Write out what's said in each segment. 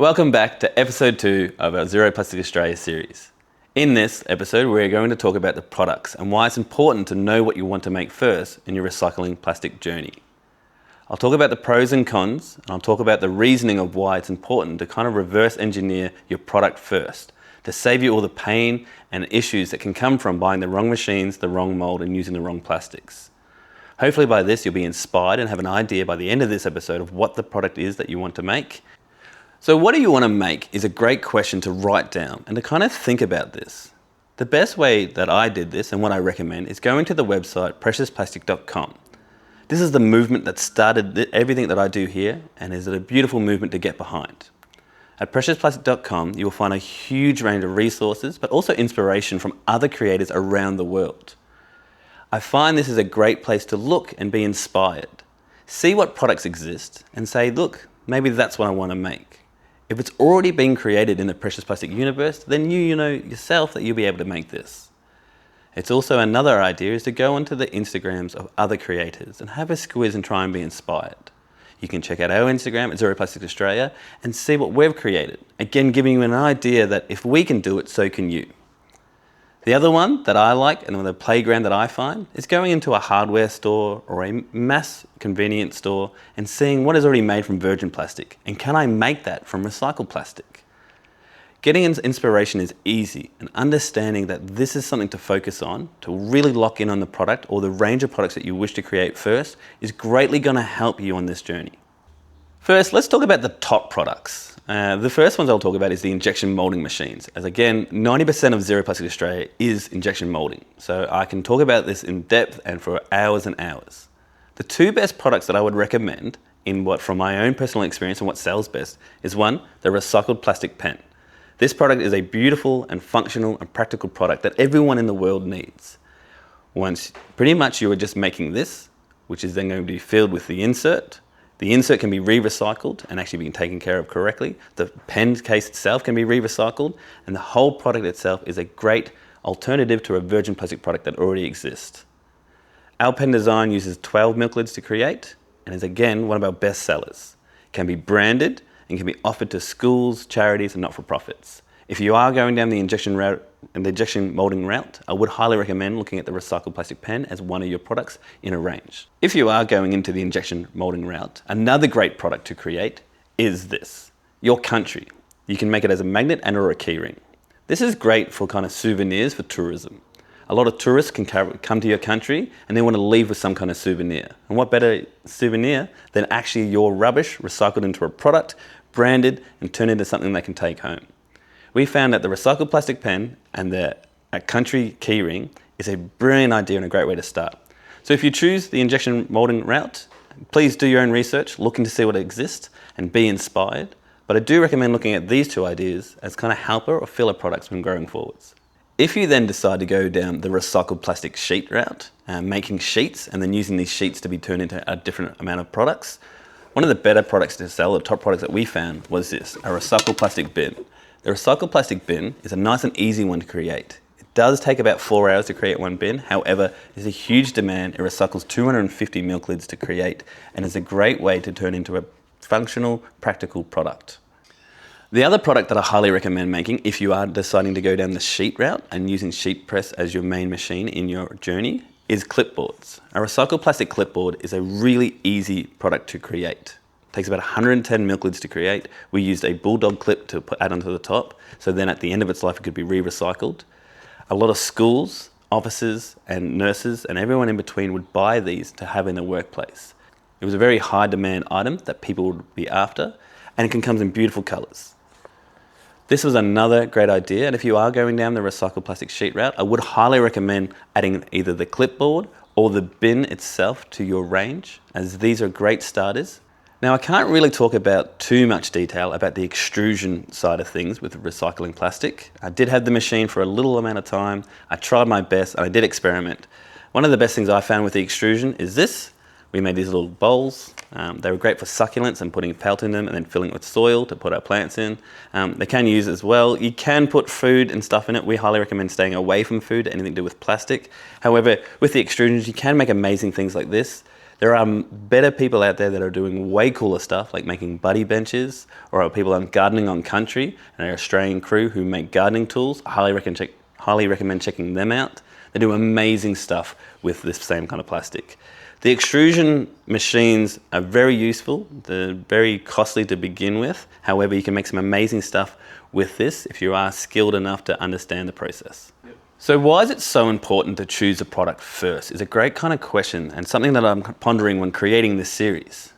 Welcome back to episode 2 of our Zero Plastic Australia series. In this episode, we're going to talk about the products and why it's important to know what you want to make first in your recycling plastic journey. I'll talk about the pros and cons, and I'll talk about the reasoning of why it's important to kind of reverse engineer your product first, to save you all the pain and issues that can come from buying the wrong machines, the wrong mold, and using the wrong plastics. Hopefully by this, you'll be inspired and have an idea by the end of this episode of what the product is that you want to make. So what do you want to make is a great question to write down and to kind of think about this. The best way that I did this and what I recommend is going to the website preciousplastic.com. This is the movement that started everything that I do here and is a beautiful movement to get behind. At preciousplastic.com, you will find a huge range of resources, but also inspiration from other creators around the world. I find this is a great place to look and be inspired. See what products exist and say, look, maybe that's what I want to make. If it's already been created in the precious plastic universe, then you know yourself that you'll be able to make this. It's also another idea is to go onto the Instagrams of other creators and have a squiz and try and be inspired. You can check out our Instagram at Zero Plastic Australia and see what we've created. Again, giving you an idea that if we can do it, so can you. The other one that I like and the playground that I find is going into a hardware store or a mass convenience store and seeing what is already made from virgin plastic and can I make that from recycled plastic. Getting inspiration is easy and understanding that this is something to focus on, to really lock in on the product or the range of products that you wish to create first is greatly going to help you on this journey. First, let's talk about the top products. The first ones I'll talk about is the injection molding machines. As again, 90% of Zero Plastic Australia is injection molding. So I can talk about this in depth and for hours and hours. The two best products that I would recommend from my own personal experience and what sells best is one, the recycled plastic pen. This product is a beautiful and functional and practical product that everyone in the world needs. Once pretty much you are just making this, which is then going to be filled with the insert. The insert can be re-recycled and actually being taken care of correctly. The pen case itself can be re-recycled and the whole product itself is a great alternative to a virgin plastic product that already exists. Our pen design uses 12 milk lids to create and is again one of our best sellers. It can be branded and can be offered to schools, charities and not-for-profits. If you are going down the injection molding route, I would highly recommend looking at the recycled plastic pen as one of your products in a range. If you are going into the injection molding route, another great product to create is this, your country. You can make it as a magnet and or a keyring. This is great for kind of souvenirs for tourism. A lot of tourists can come to your country and they want to leave with some kind of souvenir. And what better souvenir than actually your rubbish recycled into a product, branded and turned into something they can take home. We found that the recycled plastic pen and the country keyring is a brilliant idea and a great way to start. So if you choose the injection molding route, please do your own research, looking to see what exists and be inspired. But I do recommend looking at these two ideas as kind of helper or filler products when growing forwards. If you then decide to go down the recycled plastic sheet route, making sheets and then using these sheets to be turned into a different amount of products, one of the better products to sell, the top products that we found was this, a recycled plastic bin. The recycled plastic bin is a nice and easy one to create. It does take about 4 hours to create one bin. However, there's a huge demand. It recycles 250 milk lids to create and is a great way to turn into a functional, practical product. The other product that I highly recommend making if you are deciding to go down the sheet route and using sheet press as your main machine in your journey is clipboards. A recycled plastic clipboard is a really easy product to create. Takes about 110 milk lids to create. We used a bulldog clip to add onto the top, so then at the end of its life it could be re-recycled. A lot of schools, offices and nurses and everyone in between would buy these to have in their workplace. It was a very high demand item that people would be after and it comes in beautiful colours. This was another great idea, and if you are going down the recycled plastic sheet route, I would highly recommend adding either the clipboard or the bin itself to your range, as these are great starters. Now I can't really talk about too much detail about the extrusion side of things with recycling plastic. I did have the machine for a little amount of time. I tried my best and I did experiment. One of the best things I found with the extrusion is this. We made these little bowls. They were great for succulents and putting pelt in them and then filling it with soil to put our plants in. They can use as well. You can put food and stuff in it. We highly recommend staying away from food, anything to do with plastic. However, with the extrusions, you can make amazing things like this. There are better people out there that are doing way cooler stuff, like making buddy benches, or people on gardening on country, and an Australian crew who make gardening tools. I highly recommend checking them out. They do amazing stuff with this same kind of plastic. The extrusion machines are very useful. They're very costly to begin with. However, you can make some amazing stuff with this if you are skilled enough to understand the process. Yep. So why is it so important to choose a product first? Is a great kind of question, and something that I'm pondering when creating this series.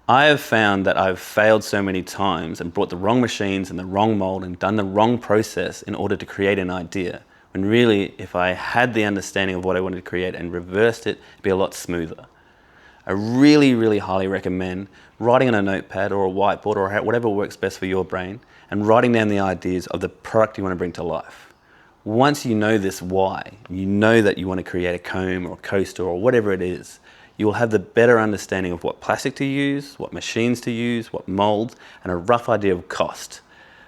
I have found that I've failed so many times and brought the wrong machines and the wrong mold and done the wrong process in order to create an idea. When really, if I had the understanding of what I wanted to create and reversed it, it'd be a lot smoother. I really highly recommend writing on a notepad or a whiteboard or whatever works best for your brain and writing down the ideas of the product you want to bring to life. Once you know this why, you know that you want to create a comb or a coaster or whatever it is, you will have the better understanding of what plastic to use, what machines to use, what molds, and a rough idea of cost.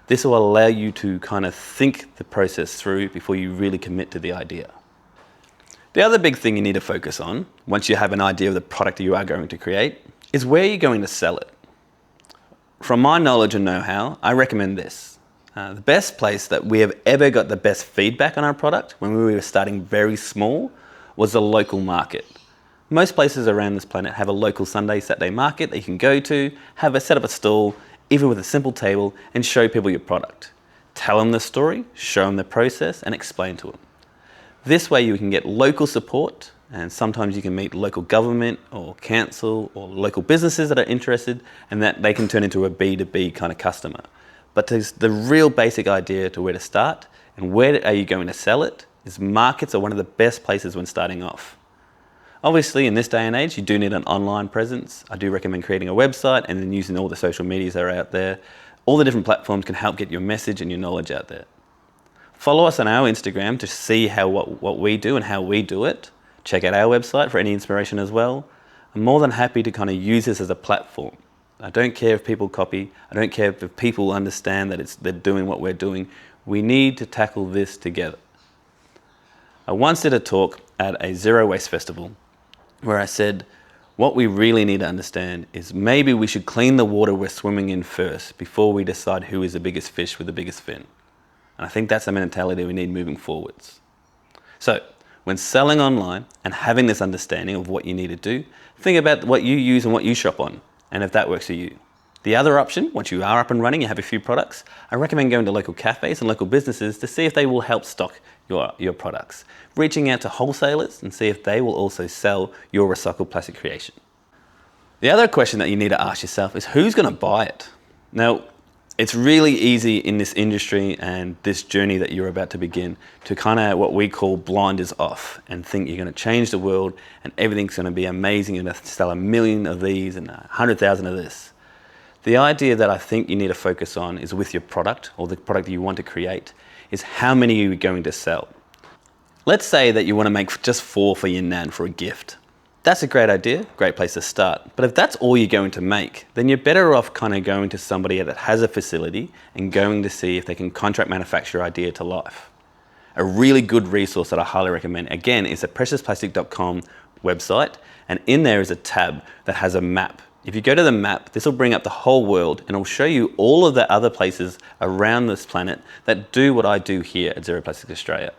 This will allow you to kind of think the process through before you really commit to the idea. The other big thing you need to focus on, once you have an idea of the product you are going to create, is where you're going to sell it. From my knowledge and know-how, I recommend this. The best place that we have ever got the best feedback on our product when we were starting very small was the local market. Most places around this planet have a local Sunday, Saturday market that you can go to, set up a stall, even with a simple table, and show people your product. Tell them the story, show them the process, and explain to them. This way you can get local support, and sometimes you can meet local government or council or local businesses that are interested, and that they can turn into a B2B kind of customer. But there's the real basic idea to where to start, and where are you going to sell it, is markets are one of the best places when starting off. Obviously, in this day and age, you do need an online presence. I do recommend creating a website and then using all the social medias that are out there. All the different platforms can help get your message and your knowledge out there. Follow us on our Instagram to see what we do and how we do it. Check out our website for any inspiration as well. I'm more than happy to kind of use this as a platform. I don't care if people copy. I don't care if people understand that they're doing what we're doing. We need to tackle this together. I once did a talk at a Zero Waste Festival where I said, what we really need to understand is maybe we should clean the water we're swimming in first before we decide who is the biggest fish with the biggest fin. And I think that's the mentality we need moving forwards. So, when selling online and having this understanding of what you need to do, think about what you use and what you shop on, and if that works for you. The other option, once you are up and running, you have a few products, I recommend going to local cafes and local businesses to see if they will help stock your products. Reaching out to wholesalers and see if they will also sell your recycled plastic creation. The other question that you need to ask yourself is who's going to buy it? Now, it's really easy in this industry and this journey that you're about to begin to kind of what we call blinders off and think you're going to change the world and everything's going to be amazing. You're going to sell 1 million of these and 100,000 of this. The idea that I think you need to focus on is with your product or the product that you want to create is how many are you going to sell? Let's say that you want to make just 4 for your nan for a gift. That's a great idea, great place to start. But if that's all you're going to make, then you're better off kind of going to somebody that has a facility and going to see if they can contract manufacture your idea to life. A really good resource that I highly recommend, again, is the preciousplastic.com website, and in there is a tab that has a map. If you go to the map, this will bring up the whole world and it'll show you all of the other places around this planet that do what I do here at Zero Plastic Australia.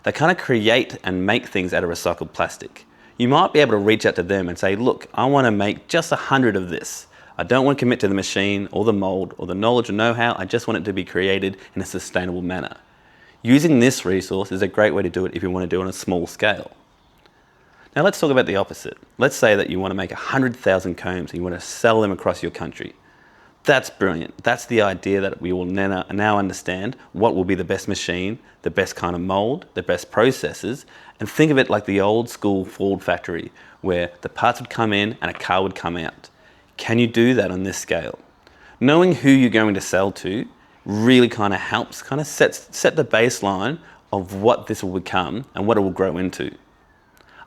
They kind of create and make things out of recycled plastic. You might be able to reach out to them and say, look, I want to make just 100 of this. I don't want to commit to the machine or the mold or the knowledge or know-how. I just want it to be created in a sustainable manner. Using this resource is a great way to do it if you want to do it on a small scale. Now let's talk about the opposite. Let's say that you want to make 100,000 combs and you want to sell them across your country. That's brilliant. That's the idea that we will now understand what will be the best machine, the best kind of mold, the best processes, and think of it like the old school Ford factory where the parts would come in and a car would come out. Can you do that on this scale? Knowing who you're going to sell to really kind of helps, kind of set the baseline of what this will become and what it will grow into.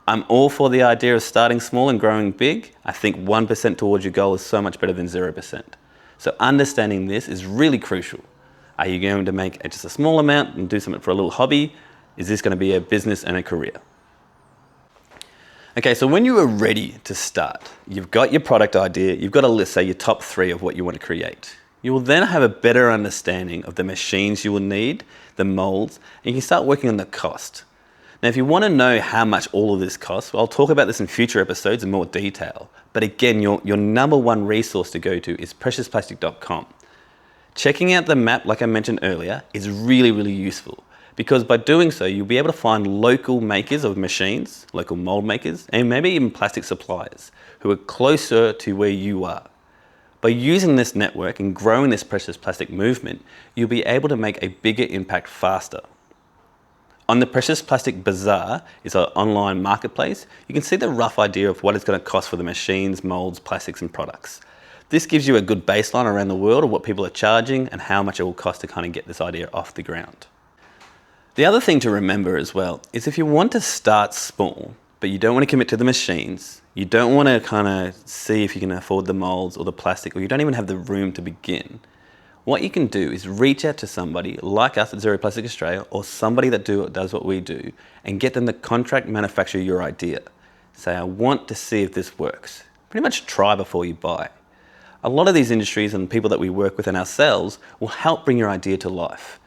I'm all for the idea of starting small and growing big. I think 1% towards your goal is so much better than 0%. So understanding this is really crucial. Are you going to make just a small amount and do something for a little hobby? Is this going to be a business and a career? Okay, so when you are ready to start, you've got your product idea, you've got a list, say your top 3 of what you want to create. You will then have a better understanding of the machines you will need, the molds, and you can start working on the cost. Now, if you want to know how much all of this costs, well, I'll talk about this in future episodes in more detail. But again, your number one resource to go to is preciousplastic.com. Checking out the map, like I mentioned earlier, is really, really useful. Because by doing so, you'll be able to find local makers of machines, local mold makers, and maybe even plastic suppliers who are closer to where you are. By using this network and growing this precious plastic movement, you'll be able to make a bigger impact faster. On the Precious Plastic Bazaar is an online marketplace. You can see the rough idea of what it's going to cost for the machines, molds, plastics, and products. This gives you a good baseline around the world of what people are charging and how much it will cost to kind of get this idea off the ground. The other thing to remember as well is if you want to start small, but you don't want to commit to the machines, you don't want to kind of see if you can afford the molds or the plastic, or you don't even have the room to begin, what you can do is reach out to somebody like us at Zero Plastic Australia or somebody that does what we do and get them to contract manufacture your idea. Say, I want to see if this works. Pretty much try before you buy. A lot of these industries and people that we work with and ourselves will help bring your idea to life.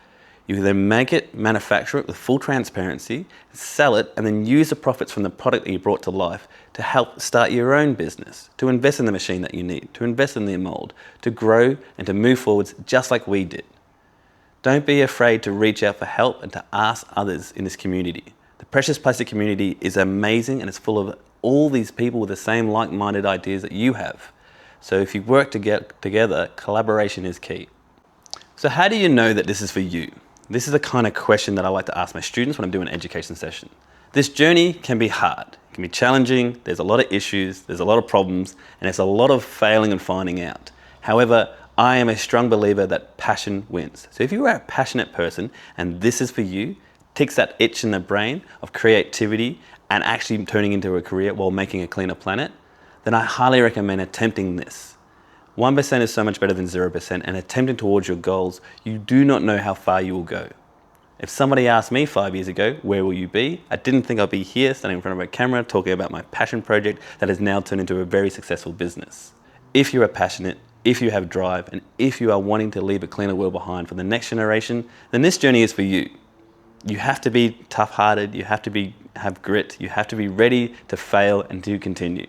You then make it, manufacture it with full transparency, sell it, and then use the profits from the product that you brought to life to help start your own business, to invest in the machine that you need, to invest in the mold, to grow and to move forwards just like we did. Don't be afraid to reach out for help and to ask others in this community. The Precious Plastic community is amazing and it's full of all these people with the same like-minded ideas that you have. So if you work together, collaboration is key. So how do you know that this is for you? This is the kind of question that I like to ask my students when I'm doing an education session. This journey can be hard, it can be challenging, there's a lot of issues, there's a lot of problems, and it's a lot of failing and finding out. However, I am a strong believer that passion wins. So if you are a passionate person and this is for you, ticks that itch in the brain of creativity and actually turning into a career while making a cleaner planet, then I highly recommend attempting this. 1% is so much better than 0%, and attempting towards your goals, you do not know how far you will go. If somebody asked me 5 years ago, where will you be? I didn't think I'd be here standing in front of a camera talking about my passion project that has now turned into a very successful business. If you are passionate, if you have drive, and if you are wanting to leave a cleaner world behind for the next generation, then this journey is for you. You have to be tough-hearted, you have to have grit, you have to be ready to fail and to continue.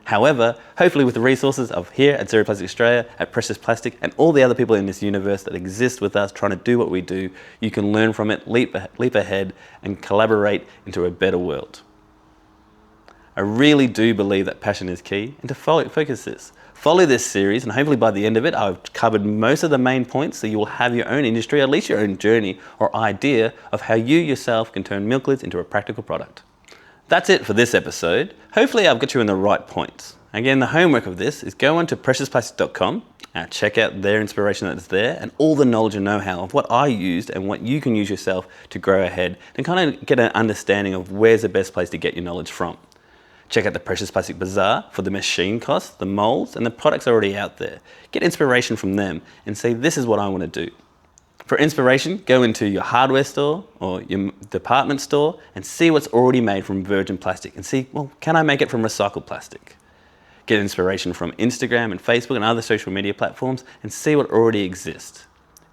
However, hopefully with the resources of here at Zero Plastic Australia, at Precious Plastic, and all the other people in this universe that exist with us trying to do what we do, you can learn from it, leap ahead, and collaborate into a better world. I really do believe that passion is key, and to focus this. Follow this series, and hopefully by the end of it, I've covered most of the main points so you will have your own industry, at least your own journey or idea of how you yourself can turn milk lids into a practical product. That's it for this episode. Hopefully I've got you in the right points. Again, the homework of this is go on to preciousplastic.com, check out their inspiration that's there and all the knowledge and know-how of what I used and what you can use yourself to grow ahead and kind of get an understanding of where's the best place to get your knowledge from. Check out the Precious Plastic Bazaar for the machine costs, the molds, and the products already out there. Get inspiration from them and say, this is what I want to do. For inspiration, go into your hardware store or your department store and see what's already made from virgin plastic and see, well, can I make it from recycled plastic? Get inspiration from Instagram and Facebook and other social media platforms and see what already exists.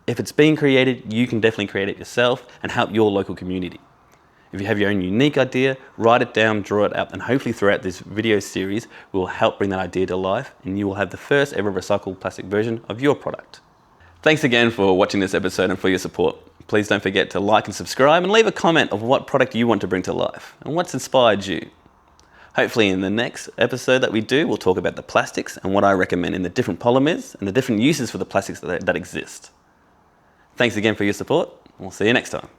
If it's being created, you can definitely create it yourself and help your local community. If you have your own unique idea, write it down, draw it up, and hopefully throughout this video series, we will help bring that idea to life and you will have the first ever recycled plastic version of your product. Thanks again for watching this episode and for your support. Please don't forget to like and subscribe and leave a comment of what product you want to bring to life and what's inspired you. Hopefully in the next episode that we do, we'll talk about the plastics and what I recommend in the different polymers and the different uses for the plastics that exist. Thanks again for your support. We'll see you next time.